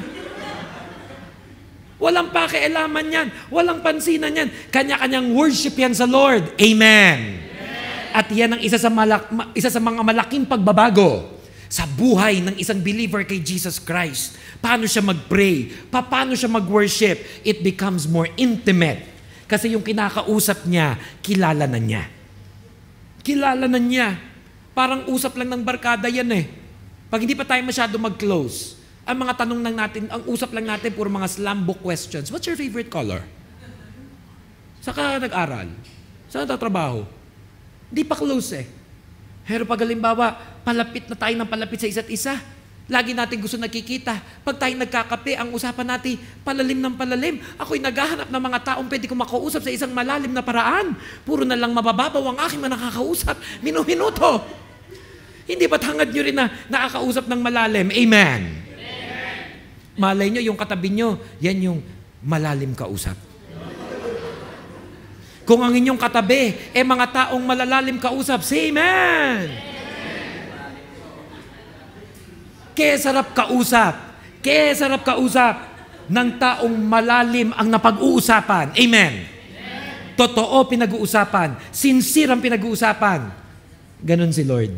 Walang pakialaman yan. Walang pansinan yan. Kanya-kanyang worship yan sa Lord. Amen. At yan ang isa sa mga malaking pagbabago sa buhay ng isang believer kay Jesus Christ. Paano siya mag-pray? Paano siya mag-worship? It becomes more intimate. Kasi yung kinakausap niya, kilala na niya. Kilala na niya. Parang usap lang ng barkada yan Pag hindi pa tayo masyado mag-close, ang mga tanong lang natin, ang usap lang natin, puro mga slam book questions. What's your favorite color? Saka nag-aral? Saan nagtatrabaho? Di pa close Pero pag halimbawa, palapit na tayo ng palapit sa isa't isa, lagi natin gusto nakikita. Pag tayo nagkakape, ang usapan natin, palalim ng palalim. Ako'y naghahanap ng mga taong pwede kong makausap sa isang malalim na paraan. Puro na lang mabababaw ang aking nakakausap. Minuto. Hindi ba't hangad nyo rin na nakakausap ng malalim? Amen. Malay nyo, yung katabi nyo, yan yung malalim kausap. Kung ang inyong katabi, mga taong malalalim kausap, say amen! Kaya sarap kausap ng taong malalim ang napag-uusapan. Amen! Totoo pinag-uusapan. Sincere ang pinag-uusapan. Ganon si Lord.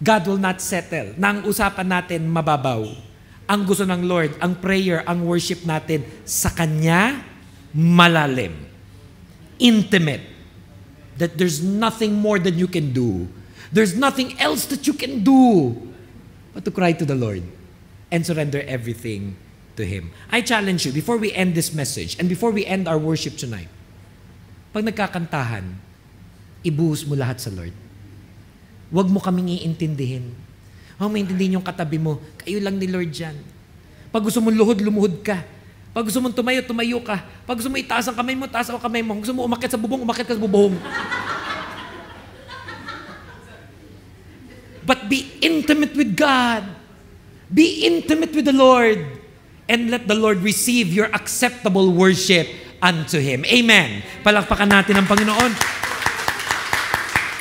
God will not settle na ang usapan natin mababaw. Ang gusto ng Lord, ang prayer, ang worship natin sa Kanya, malalim. Intimate. That there's nothing more that you can do. There's nothing else that you can do but to cry to the Lord and surrender everything to Him. I challenge you, before we end this message and before we end our worship tonight, pag nagkakantahan, ibuhos mo lahat sa Lord. Huwag mo kaming iintindihin. Huwag mo intindihin yung katabi mo, kayo lang ni Lord yan. Pag gusto mong luhod, lumuhod ka. Pag gusto mong tumayo, tumayo ka. Pag gusto mo itaas ang kamay mo, taas ang kamay mo. Gusto mo umakyat sa bubong, umakyat ka sa bubong. But be intimate with God. Be intimate with the Lord. And let the Lord receive your acceptable worship unto Him. Amen. Palakpakan natin ang Panginoon.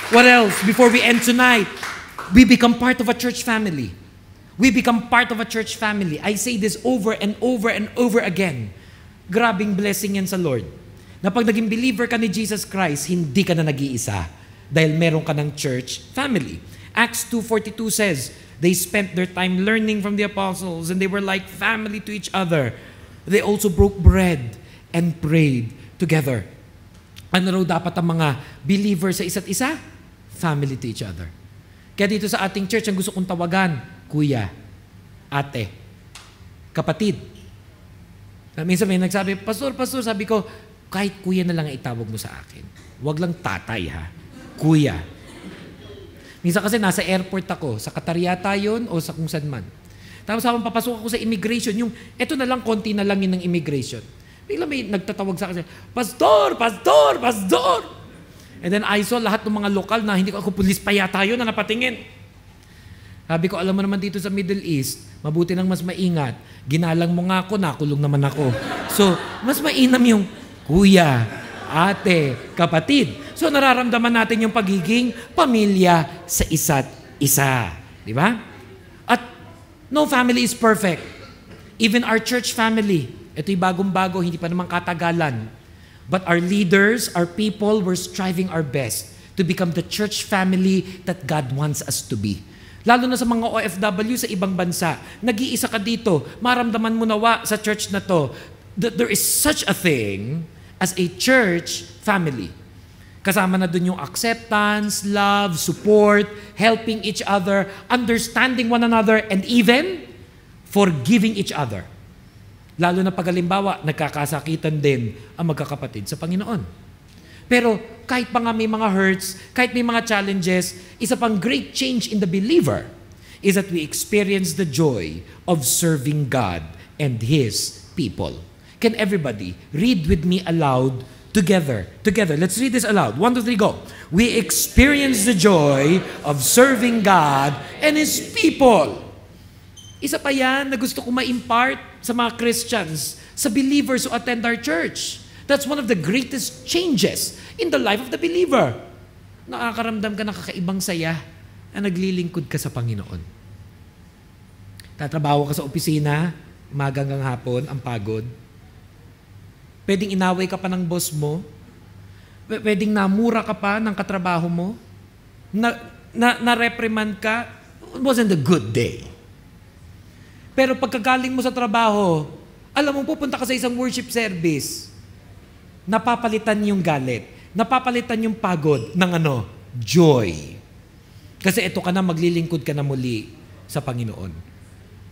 What else? Before we end tonight, we become part of a church family. We become part of a church family. I say this over and over and over again. Grabing blessing yan sa Lord. Na pag naging believer ka ni Jesus Christ, hindi ka na nag-iisa. Dahil meron ka ng church family. Acts 2:42 says, they spent their time learning from the apostles and they were like family to each other. They also broke bread and prayed together. Ano raw dapat ang mga believers sa isa't isa? Family to each other. Kaya dito sa ating church, ang gusto kong tawagan, kuya, ate, kapatid. Minsan may nagsabi, Pastor, sabi ko, kahit kuya na lang itawag mo sa akin. Huwag lang tatay ha. Kuya. Minsan kasi nasa airport ako, sa Qatar yata yun o sa kung saan man. Tapos habang papasok ako sa immigration, yung eto na lang, konti na lang yun ng immigration. Bigla may nagtatawag sa akin, Pastor! And then I saw lahat ng mga lokal na hindi ko ako pulis pa yata yun na napatingin. Sabi ko, alam mo naman dito sa Middle East, mabuti nang mas maingat. Ginalang mo nga ako, nakulong naman ako. So, mas mainam yung kuya, ate, kapatid. So, nararamdaman natin yung pagiging pamilya sa isa't isa. Di ba? At no family is perfect. Even our church family, ito'y bagong-bago, hindi pa naman katagalan. But our leaders, our people, we're striving our best to become the church family that God wants us to be. Lalo na sa mga OFW sa ibang bansa. Nag-iisa ka dito, maramdaman mo nawa sa church na to that there is such a thing as a church family. Kasama na dun yung acceptance, love, support, helping each other, understanding one another, and even forgiving each other. Lalo na pag halimbawa, nagkakasakitan din ang magkakapatid sa Panginoon. Pero kahit pa nga may mga hurts, kahit may mga challenges, isa pang great change in the believer is that we experience the joy of serving God and His people. Can everybody read with me aloud together? Let's read this aloud. 1, 2, 3, go. We experience the joy of serving God and His people. Isa pa yan na gusto ko ma-impart sa mga Christians, sa believers who attend our church. That's one of the greatest changes in the life of the believer. Nakakaramdam ka ng kakaibang saya na naglilingkod ka sa Panginoon. Tatrabaho ka sa opisina, umaga hanggang hapon, ang pagod. Pwedeng inaway ka pa ng boss mo. Pwedeng namura ka pa ng katrabaho mo. Na-reprimand ka. It wasn't a good day. Pero pagkagaling mo sa trabaho, alam mo, pupunta ka sa isang worship service, napapalitan yung galit, napapalitan yung pagod ng joy. Kasi ito ka na, maglilingkod ka na muli sa Panginoon.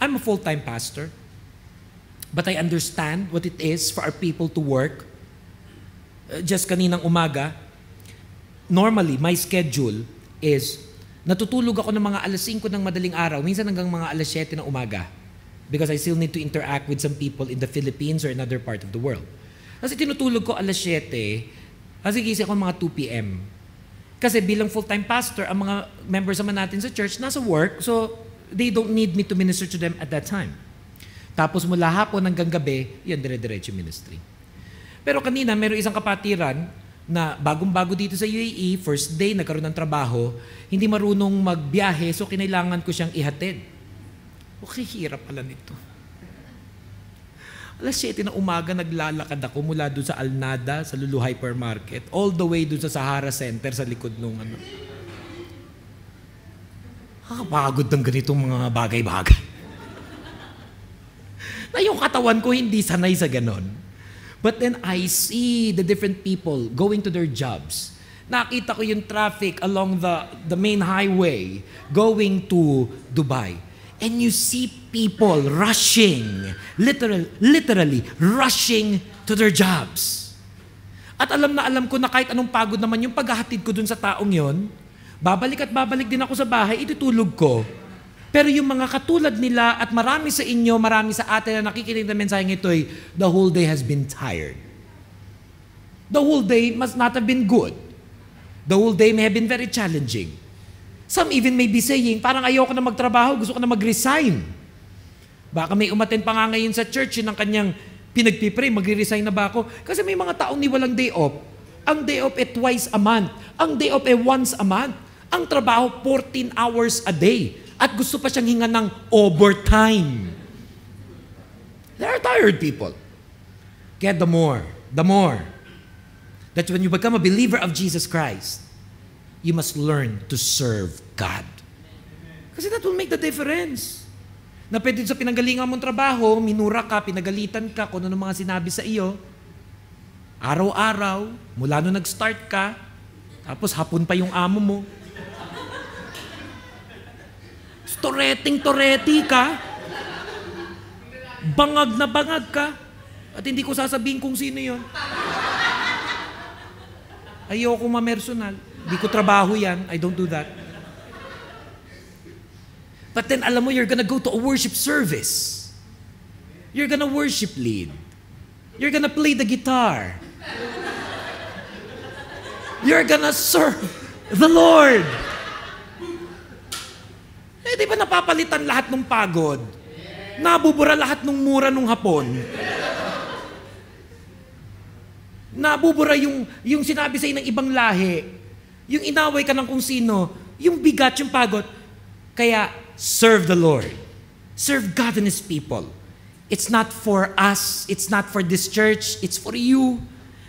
I'm a full-time pastor, but I understand what it is for our people to work. Just kaninang umaga, normally, my schedule is, natutulog ako ng mga alas 5 ng madaling araw, minsan hanggang mga alas 7 ng umaga. Because I still need to interact with some people in the Philippines or another part of the world. Kasi tinutulog ko alas 7, kasi gising ako mga 2 p.m. Kasi bilang full-time pastor, ang mga members naman natin sa church nasa work, so they don't need me to minister to them at that time. Tapos mula hapon hanggang gabi, yan dire-diretso ministry. Pero kanina, meron isang kapatiran na bagong-bago dito sa UAE, first day, nagkaroon ng trabaho, hindi marunong magbiyahe, so kinailangan ko siyang ihatid. Okay, hirap pala nito. Alas 7 na umaga, naglalakad ako mula doon sa Alnada, sa Lulu Hypermarket, all the way doon sa Sahara Center, sa likod nung ano. Nakakapagod ng ganitong mga bagay-bagay. Na yung katawan ko hindi sanay sa ganon. But then I see the different people going to their jobs. Nakita ko yung traffic along the main highway going to Dubai. And you see people rushing, literally rushing to their jobs. At alam na alam ko na kahit anong pagod naman yung paghahatid ko dun sa taong yon, babalik at babalik din ako sa bahay, itutulog ko. Pero yung mga katulad nila at marami sa inyo, marami sa atin na nakikinig na mensaheng ito ay the whole day has been tired. The whole day must not have been good. The whole day may have been very challenging. Some even may be saying, parang ayoko na magtrabaho, gusto ko na mag-resign. Baka may umaten pa nga ngayon sa church yun ang kanyang pinagpipray, mag-resign na ba ako? Kasi may mga taong ni walang day off. Ang day off ay twice a month. Ang day off ay once a month. Ang trabaho, 14 hours a day. At gusto pa siyang hinga ng overtime. There are tired people. Get the more. That when you become a believer of Jesus Christ, you must learn to serve God. Kasi that will make the difference. Na pwede sa pinanggalingan mong trabaho, minura ka, pinagalitan ka, kung ano mga sinabi sa iyo, araw-araw, mula nung nag-start ka, tapos hapon pa yung amo mo, toreting-toreti ka, bangag na bangag ka, at hindi ko sasabihin kung sino yon. Ayoko ma-personal. Hindi ko trabaho yan. I don't do that. But then, alam mo, you're gonna go to a worship service. You're gonna worship lead. You're gonna play the guitar. You're gonna serve the Lord. Eh, di ba napapalitan lahat ng pagod? Nabubura lahat ng mura nung hapon. Nabubura yung sinabi sa'yo ng ibang lahi. Yung inaway ka ng kung sino. Yung bigat, yung pagod. Kaya, serve the Lord. Serve God and His people. It's not for us. It's not for this church. It's for you.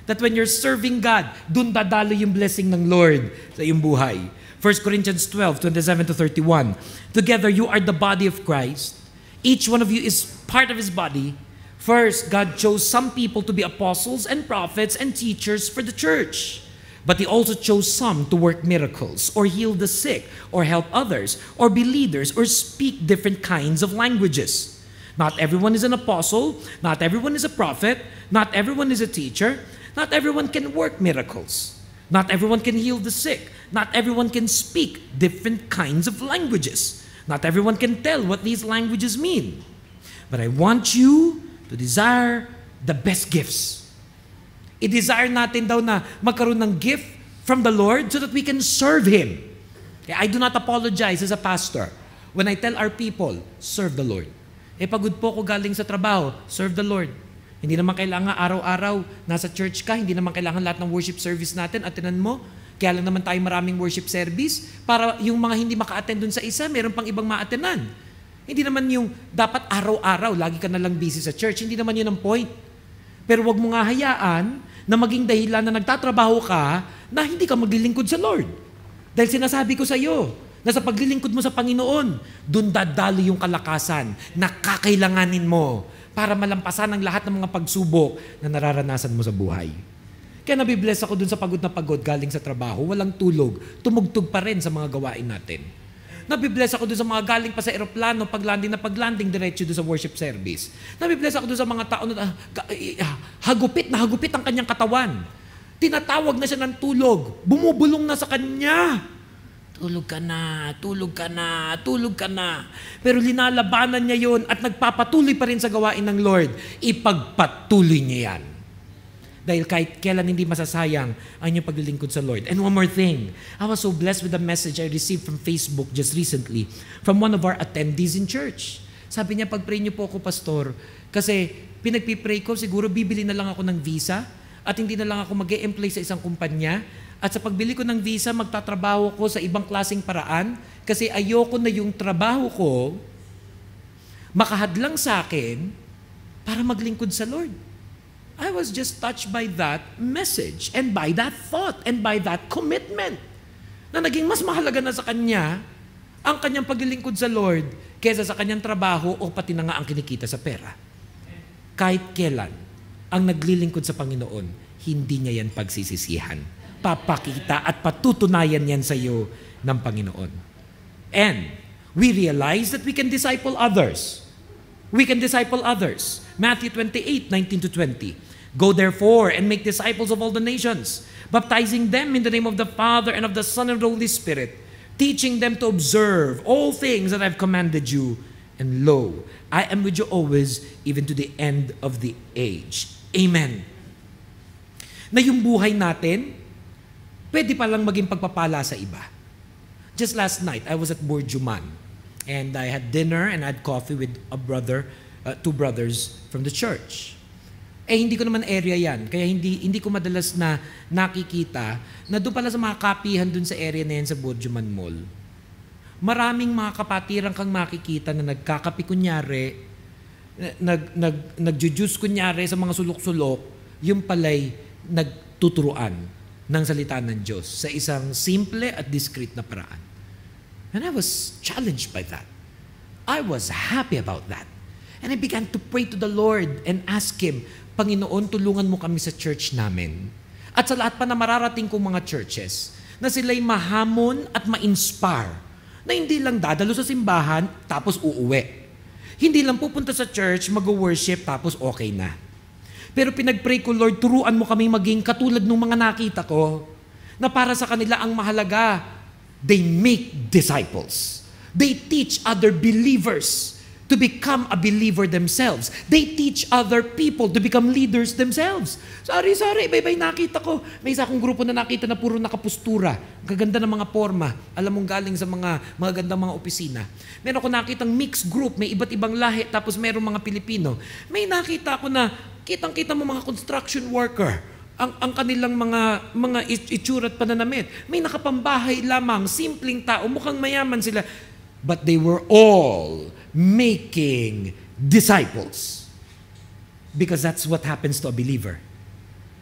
That when you're serving God, dun dadalo yung blessing ng Lord sa iyong buhay. 1 Corinthians 12:27-31. Together you are the body of Christ. Each one of you is part of His body. First, God chose some people to be apostles and prophets and teachers for the church. But He also chose some to work miracles, or heal the sick, or help others, or be leaders, or speak different kinds of languages. Not everyone is an apostle. Not everyone is a prophet. Not everyone is a teacher. Not everyone can work miracles. Not everyone can heal the sick. Not everyone can speak different kinds of languages. Not everyone can tell what these languages mean. But I want you to desire the best gifts. I-desire natin daw na magkaroon ng gift from the Lord so that we can serve Him. I do not apologize as a pastor when I tell our people, serve the Lord. Pagod po ko galing sa trabaho, serve the Lord. Hindi naman kailangan araw-araw nasa church ka, hindi naman kailangan lahat ng worship service natin, atinan mo. Kaya lang naman tayo maraming worship service para yung mga hindi maka-attend dun sa isa, meron pang ibang ma-attendan. Hindi naman yung dapat araw-araw, lagi ka na lang busy sa church. Hindi naman yun ang point. Pero wag mo nga hayaan na maging dahilan na nagtatrabaho ka na hindi ka maglilingkod sa Lord. Dahil sinasabi ko sa iyo, na sa paglilingkod mo sa Panginoon, dun dadalo yung kalakasan na kakailanganin mo para malampasan ang lahat ng mga pagsubok na nararanasan mo sa buhay. Kaya nabibless ako dun sa pagod na pagod galing sa trabaho, walang tulog, tumugtog pa rin sa mga gawain natin. Nabibless ako dun sa mga galing pa sa eroplano, paglanding, diretso dun sa worship service. Nabibless ako dun sa mga tao na hagupit ang kanyang katawan. Tinatawag na siya ng tulog, bumubulong na sa kanya. Tulog ka na. Pero linalabanan niya yon at nagpapatuloy pa rin sa gawain ng Lord. Ipagpatuloy niya yan. Dahil kahit kailan hindi masasayang ang inyong paglilingkod sa Lord. And one more thing, I was so blessed with the message I received from Facebook just recently from one of our attendees in church. Sabi niya, pag-pray niyo po ako, Pastor, kasi pinagpipray ko, siguro bibili na lang ako ng visa At hindi na lang ako mag-e-employ sa isang kumpanya. At sa pagbili ko ng visa, magtatrabaho ko sa ibang klaseng paraan kasi ayoko na yung trabaho ko makahadlang sa akin para maglingkod sa Lord. I was just touched by that message and by that thought and by that commitment na naging mas mahalaga na sa kanya ang kanyang paglilingkod sa Lord kaysa sa kanyang trabaho o pati na nga ang kinikita sa pera. Kahit kailan ang naglilingkod sa Panginoon, hindi niya yan pagsisisihan. Papakita at patutunayan yan sa iyo ng Panginoon. And we realize that we can disciple others. We can disciple others. Matthew 28:19-20. Go therefore and make disciples of all the nations, baptizing them in the name of the Father and of the Son and of the Holy Spirit, teaching them to observe all things that I've commanded you. And lo, I am with you always, even to the end of the age. Amen. Na yung buhay natin, pwede palang maging pagpapala sa iba. Just last night, I was at Bourjuman, and I had dinner and I had coffee with two brothers from the church. Hindi ko naman area yan, kaya hindi ko madalas na nakikita na doon pala sa mga kapihan doon sa area na yan sa Bourjuman Mall. Maraming mga kapatiran kang makikita na nagkakapi kunyari, nagjujuice kunyari sa mga sulok-sulok, yung pala'y nagtuturuan ng salita ng Diyos sa isang simple at discreet na paraan. And I was challenged by that. I was happy about that. And I began to pray to the Lord and ask Him, Panginoon, tulungan mo kami sa church namin. At sa lahat pa na mararating kong mga churches, na sila'y mahamon at ma-inspire, na hindi lang dadalo sa simbahan, tapos uuwi. Hindi lang pupunta sa church, mag-worship, tapos okay na. Pero pinag-pray ko, Lord, turuan mo kami maging katulad ng mga nakita ko, na para sa kanila ang mahalaga, they make disciples. They teach other believers to become a believer themselves. They teach other people to become leaders themselves. Sorry, iba-iba nakita ko. May isa akong grupo na nakita na puro nakapustura. Gaganda ng mga forma. Alam mong galing sa mga gandang mga opisina. Meron ako nakitang mixed group, may iba't ibang lahi, tapos meron mga Pilipino. May nakita ko na, kitang-kita mo mga construction worker. Ang kanilang mga itsura at pananamit. May nakapambahay lamang, simpleng tao, mukhang mayaman sila. But they were all making disciples. Because that's what happens to a believer.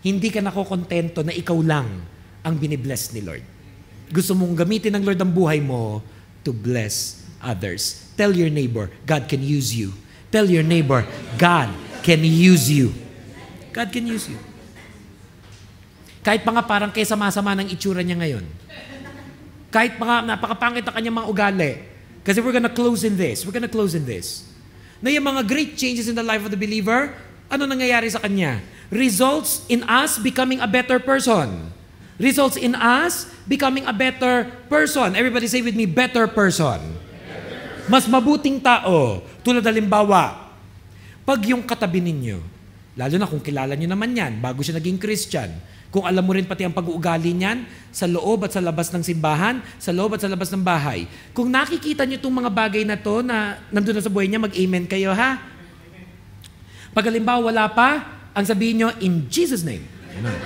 Hindi ka nakokontento na ikaw lang ang binibless ni Lord. Gusto mong gamitin ng Lord ang buhay mo to bless others. Tell your neighbor, God can use you. Tell your neighbor, God can use you. God can use you. Kahit pa nga parang kaya sama-sama ng itsura niya ngayon. Kahit pa nga napakapangit ang kanyang mga ugali. Kasi we're gonna close in this. Na yung mga great changes in the life of the believer, ano nangyayari sa kanya? Results in us becoming a better person. Results in us becoming a better person. Everybody say with me, better person. Mas mabuting tao. Tulad halimbawa, pag yung katabi ninyo, lalo na kung kilala nyo naman yan, bago siya naging Christian, kung alam mo rin pati ang pag-uugali niyan, sa loob at sa labas ng simbahan, sa loob at sa labas ng bahay. Kung nakikita niyo itong mga bagay na to na nandun na sa buhay niya, mag-amen kayo ha? Pag halimbawa wala pa, ang sabihin niyo, in Jesus' name. Amen.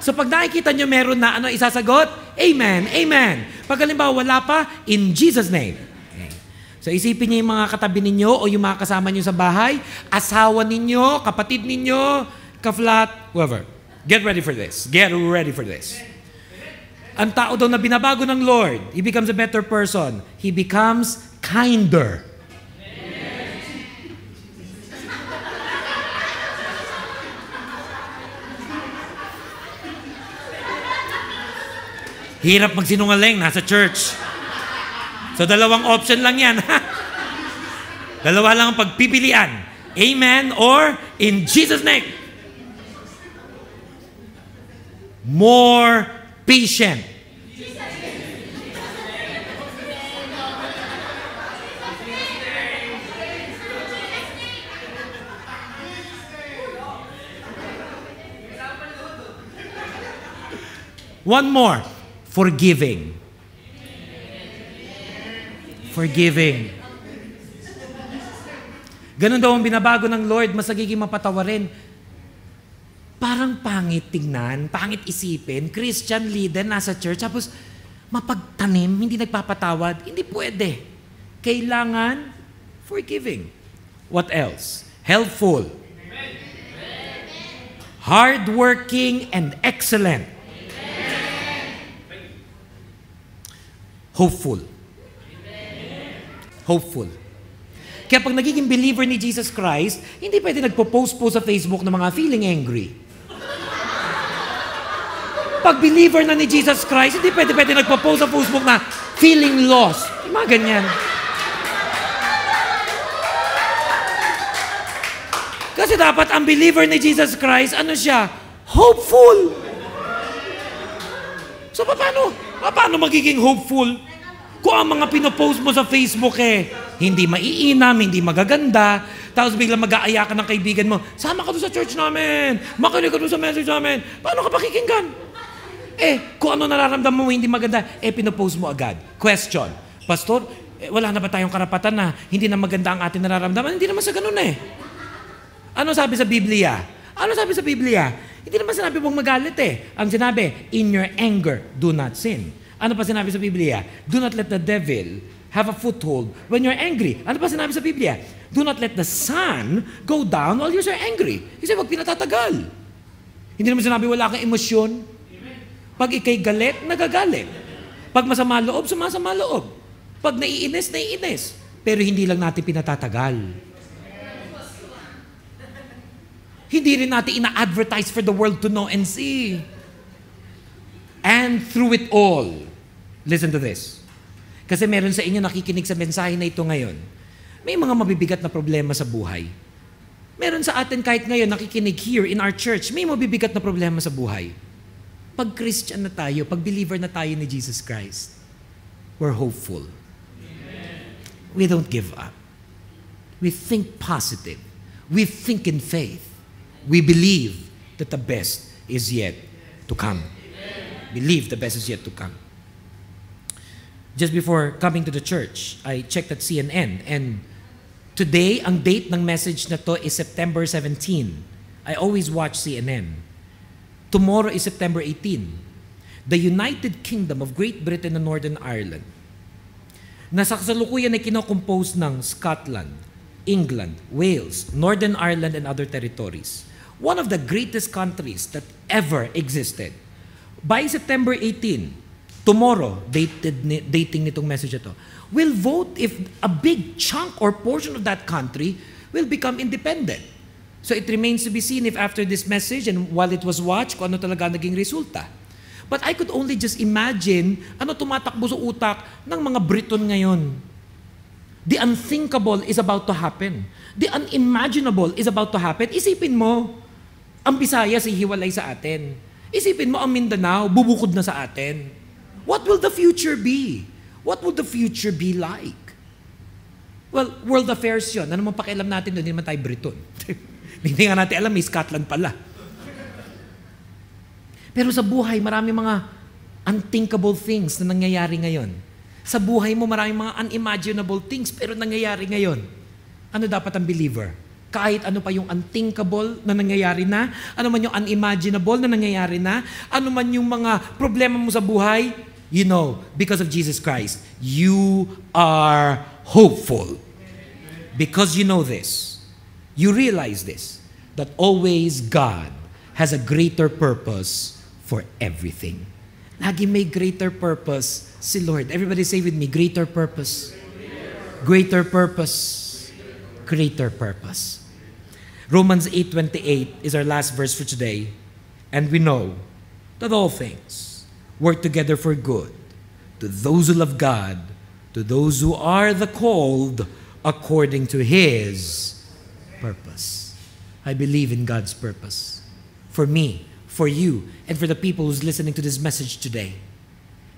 So pag nakikita niyo meron na isasagot, amen, amen. Pag halimbawa wala pa, in Jesus' name. Okay. So isipin niyo yung mga katabi ninyo o yung mga kasama niyo sa bahay, asawa ninyo, kapatid ninyo, ka-flat, whoever. Get ready for this. Get ready for this. Ang tao daw na binabago ng Lord, he becomes a better person. He becomes kinder. Hirap magsinungaling, nasa church. So dalawang option lang yan. Dalawa lang ang pagpipilian. Amen or in Jesus' name. More patient. One more. Forgiving. Forgiving. Ganun daw ang binabago ng Lord, mas nagiging mapatawarin. Parang pangit tingnan, pangit isipin, Christian leader nasa church, tapos mapagtanim, hindi nagpapatawad. Hindi pwede. Kailangan forgiving. What else? Helpful. Hardworking and excellent. Hopeful. Hopeful. Kaya pag nagiging believer ni Jesus Christ, hindi pwede nagpo-post sa Facebook ng mga feeling angry. Pag believer na ni Jesus Christ, hindi pwede nagpo-post sa Facebook na feeling lost. Mga ganyan. Kasi dapat ang believer ni Jesus Christ, ano siya? Hopeful. So paano magiging hopeful? Kung ang mga pinopost mo sa Facebook hindi maiinam, hindi magaganda, tapos biglang mag-aaya ka ng kaibigan mo, sama ka doon sa church namin, makinig ka doon sa message namin, paano ka pakikinggan? Kung ano nararamdaman mo hindi maganda, pinopost mo agad. Question, Pastor, wala na ba tayong karapatan na hindi na maganda ang ating nararamdaman? Hindi naman sa ganun Ano sabi sa Biblia? Hindi naman sinabi mong magalit Ang sinabi, in your anger, do not sin. Ano pa sinabi sa Biblia? Do not let the devil have a foothold when you're angry. Ano pa sinabi sa Biblia? Do not let the sun go down while you're angry. Kasi wag pinatatagal. Hindi naman sinabi wala kang emosyon. Pag ikay galit, nagagalit. Pag masama loob, sumasama loob. Pag naiinis, naiinis. Pero hindi lang natin pinatatagal. Hindi rin natin ina-advertise for the world to know and see. And through it all, listen to this. Kasi meron sa inyo nakikinig sa mensahe na ito ngayon. May mga mabibigat na problema sa buhay. Meron sa atin kahit ngayon nakikinig here in our church, may mabibigat na problema sa buhay. Pag Christian na tayo, pag believer na tayo ni Jesus Christ, we're hopeful. Amen. We don't give up. We think positive. We think in faith. We believe that the best is yet to come. Amen. Believe the best is yet to come. Just before coming to the church, I checked at CNN, and today, ang date ng message na to is September 17. I always watch CNN. Tomorrow is September 18. The United Kingdom of Great Britain and Northern Ireland na sa kasalukuyan ay kinocompose ng Scotland, England, Wales, Northern Ireland, and other territories. One of the greatest countries that ever existed. By September 18, tomorrow, dating nitong message ito, will vote if a big chunk or portion of that country will become independent. So it remains to be seen if after this message and while it was watched, kung ano talaga naging resulta. But I could only just imagine ano tumatakbo sa utak ng mga Briton ngayon. The unthinkable is about to happen. The unimaginable is about to happen. Isipin mo, ang Visayas hihiwalay sa atin. Isipin mo, ang Mindanao bubukod na sa atin. What will the future be? What would the future be like? Well, world affairs yun. Ano naman pakialam natin doon? Hindi naman tayo Briton. Hindi nga natin alam, may Scotland pala. Pero sa buhay, marami mga unthinkable things na nangyayari ngayon. Sa buhay mo, marami mga unimaginable things pero nangyayari ngayon. Ano dapat ang believer? Kahit ano pa yung unthinkable na nangyayari na, ano man yung unimaginable na nangyayari na, ano man yung mga problema mo sa buhay, you know, because of Jesus Christ, you are hopeful. Because you know this. You realize this, that always God has a greater purpose for everything. Lagi may greater purpose si Lord. Everybody say with me, greater purpose. Greater purpose. Greater purpose. Romans 8:28 is our last verse for today. And we know that all things work together for good to those who love God, to those who are the called according to His purpose. I believe in God's purpose for me, for you, and for the people who's listening to this message today.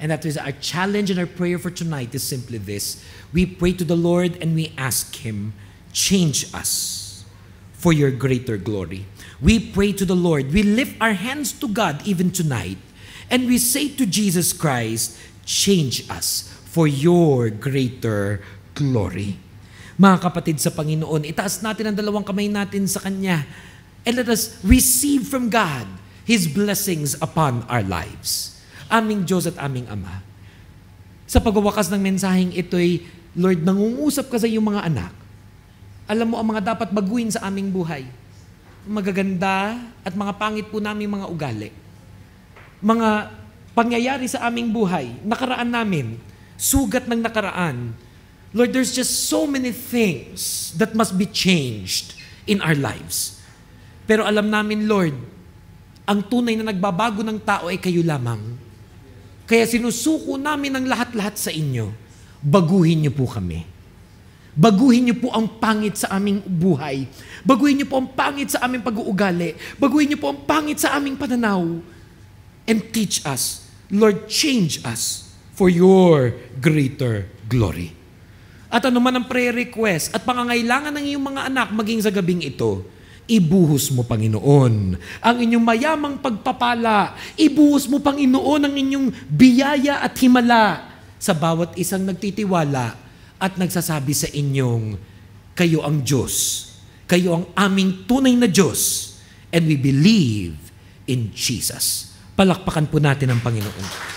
And that is our challenge and our prayer for tonight is simply this. We pray to the Lord and we ask Him, change us for your greater glory. We pray to the Lord. We lift our hands to God even tonight. And we say to Jesus Christ, change us for your greater glory. Mga kapatid sa Panginoon, itaas natin ang dalawang kamay natin sa Kanya. And let us receive from God His blessings upon our lives. Aming Diyos at aming Ama, sa pagwawakas ng mensaheng ito'y, Lord, nangungusap ka sa iyong mga anak. Alam mo ang mga dapat baguhin sa aming buhay. Magaganda at mga pangit po namin mga ugali. Mga pangyayari sa aming buhay, nakaraan namin, sugat ng nakaraan. Lord, there's just so many things that must be changed in our lives. Pero alam namin, Lord, ang tunay na nagbabago ng tao ay kayo lamang. Kaya sinusuko namin ang lahat-lahat sa inyo. Baguhin niyo po kami. Baguhin niyo po ang pangit sa aming buhay. Baguhin niyo po ang pangit sa aming pag-uugali. Baguhin niyo po ang pangit sa aming pananaw. And teach us, Lord, change us for your greater glory. At ano man ang prayer request at pangangailangan ng iyong mga anak maging sa gabing ito, ibuhos mo, Panginoon, ang inyong mayamang pagpapala. Ibuhos mo, Panginoon, ang inyong biyaya at himala sa bawat isang nagtitiwala at nagsasabi sa inyong, kayo ang Diyos. Kayo ang aming tunay na Diyos. And we believe in Jesus. Palakpakan po natin ang Panginoon.